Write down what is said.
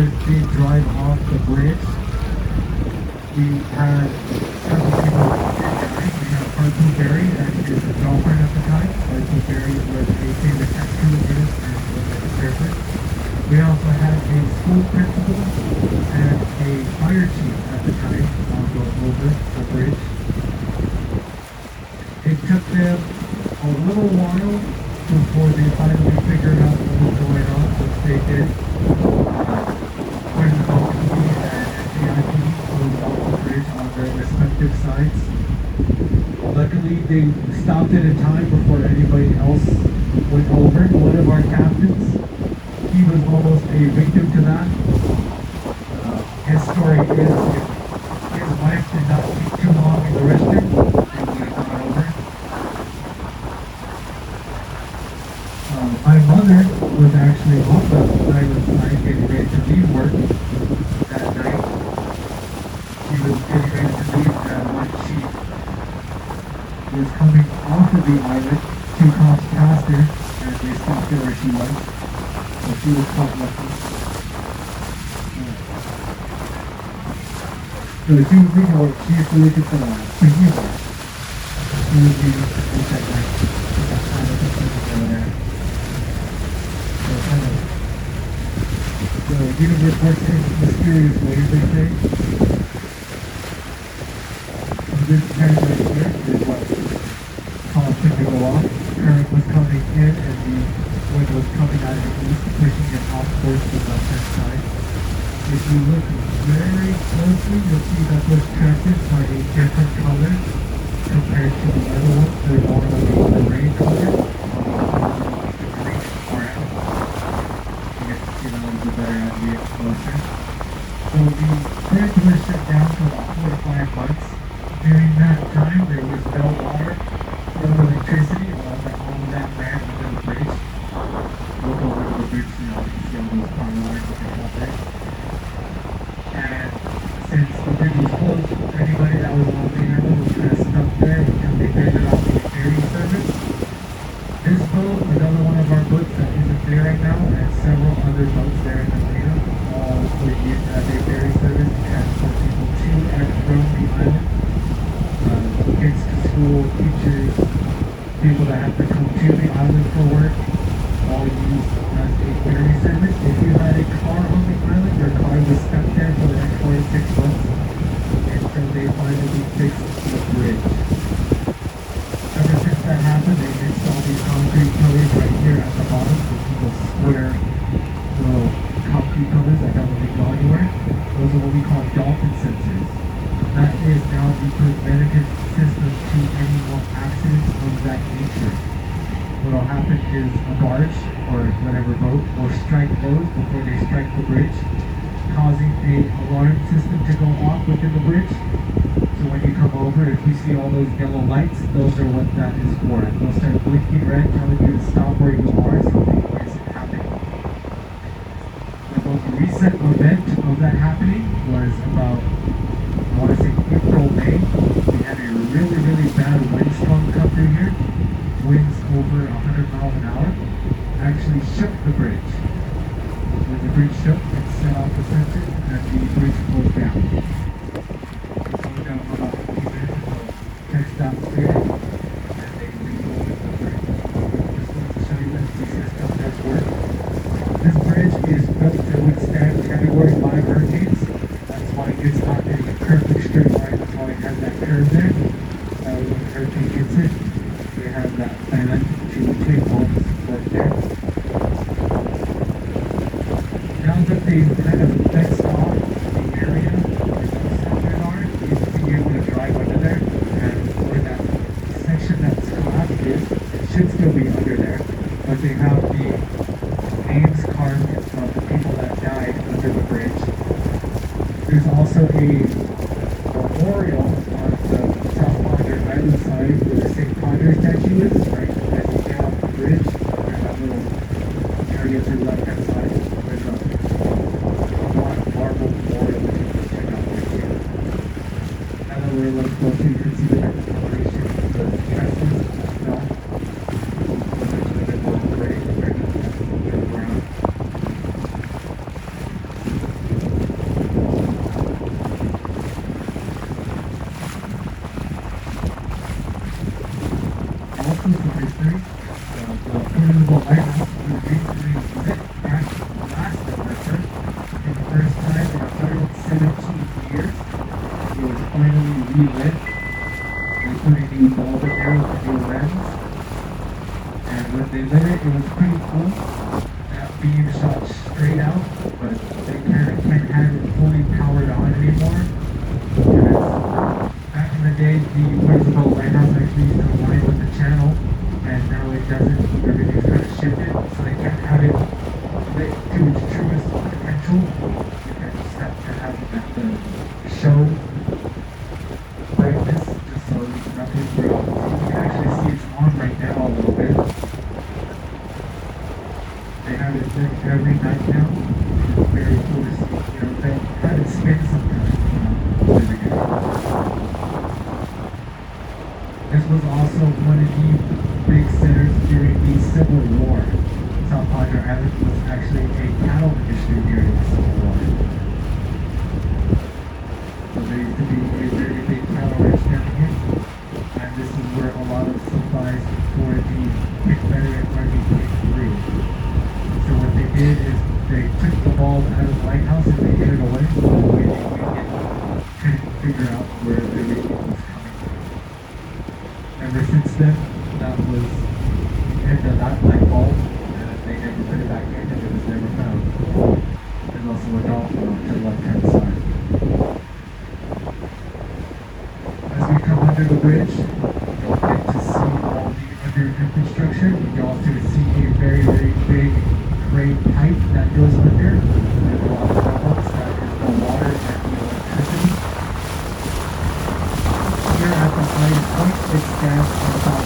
cars did drive off the bridge. We had several people that did die. We had Harpoon Berry and his girlfriend at the time. Harpoon Berry was a favorite tattoo artist and was a surfer. We also had a school principal and a fire chief at the time go over the bridge. It took them a little while before they finally figured out what was going on, which they did. When the LTD and SAIP closed off the bridge on their respective sides. Luckily, they stopped it in time before anybody else went over. One of our captains, he was almost a victim to that. His story is his wife did not take too long in the restroom and he got over. My mother was actually on the island side getting ready to leave work that night. She was getting ready to leave and when she was coming off of the island, two cops passed her and they stopped her where she was. So she was quite lucky. So she was leaving work, she used to look at the humor. She was leaving to that night. She got kind of over there. So universe works in mysterious ways, they say. This tank right here is what caused him to go off. Current was coming in and the wind was coming out of the east, pushing it off towards the left-hand side. If you look very closely, you'll see that those tractors are a different color compared to the other ones. They're more of a gray color. So the bridge was shut down for about 4 to 5 months. During that time, there was no water, no electricity, all of that ran under the bridge. We'll go over the bridge, you know, you can see all those power lines that they have there. And since the bridge was closed, anybody that was on the island was kind of stuck there until they figured out the ferry service. This boat, another one of our boats that isn't there right now, and several other boats there in the marina, all were used as a ferry service to transport people to and from the island. Kids to school, teachers, people that have to come to the island for work, all used as a ferry service. If you had a car on the island, your car was stuck there for the next 4 to 6 months until they finally fixed the bridge. Ever since that happened, they mixed all these concrete pillars right here at the bottom, those square little concrete pillars that don't really go anywhere. Those are what we call dolphin sensors. That is now the preventative system to any more accidents of that nature. What will happen is a barge or whatever boat will strike those before they strike the bridge, causing a alarm system to go off within the bridge. So when you come over, if you see all those yellow lights, those are what that is for. And they'll start blinking red, telling you to stop where you are, something is happening. The most recent event of that happening was about, I want to say April, May. We had a really bad windstorm come through here. Winds over 100 miles an hour. Actually shook the bridge. When the bridge shook, it set off the sensor and the bridge closed down. It closed down for about 15 minutes until text downstairs and they reopened the bridge. Just wanted to show you that the system does work. This bridge is built to withstand Category 5 hurricanes. That's why it's not a perfect straight line. That's why it has that curve there. When the hurricane hits it, they have that island to take all the support there. Now that they've kind of fenced off the area where those sensors are, you used to be able to drive under there, and where that section that's collapsed is, it should still be under there, but they have the names carved of the people that died under the bridge. There's also a memorial on the South Padre Island side where the St. Padre statue is, right as you get off the bridge. There's that little area to the left-hand side. There's a black marble memorial that you can check out right here. Now that we're a little closer, you can see the different colorations of the trestles as well. It's a little bit more gray compared to the brown. beam shot straight out, but they can't have it fully powered on anymore. Because back in the day, the Port Isabel lighthouse actually used to align with the channel, and now it doesn't. Everything's kind of shifted, so they can't have it lit to its truest potential. They can't just have to have it at the show brightness, just so nothing throughout. You can actually see it's on right now a little bit. They have it lit every night now. It's very cool to see. You know, they have it spin sometimes. Really good. This was also one of the big centers during the Civil War. South Padre Island was actually a cattle industry during the Civil War. So there used to be a very big cattle ranch down here. And this is where a lot of supplies for the Confederate Army came through. So what they did is they took the bulb out of the lighthouse and they hid it away so that way they couldn't figure out where the radiation was coming from. Ever since then, that was the end of that light bulb, and they never put it back in and it was never found. There's also a dolphin on to the left-hand side. As we come under the bridge, you'll get to see all the under infrastructure. You'll also see a very, very big crane pipe that goes under. There's a lot of tunnels that is the water and the electricity. Here at the highest point, it stands on top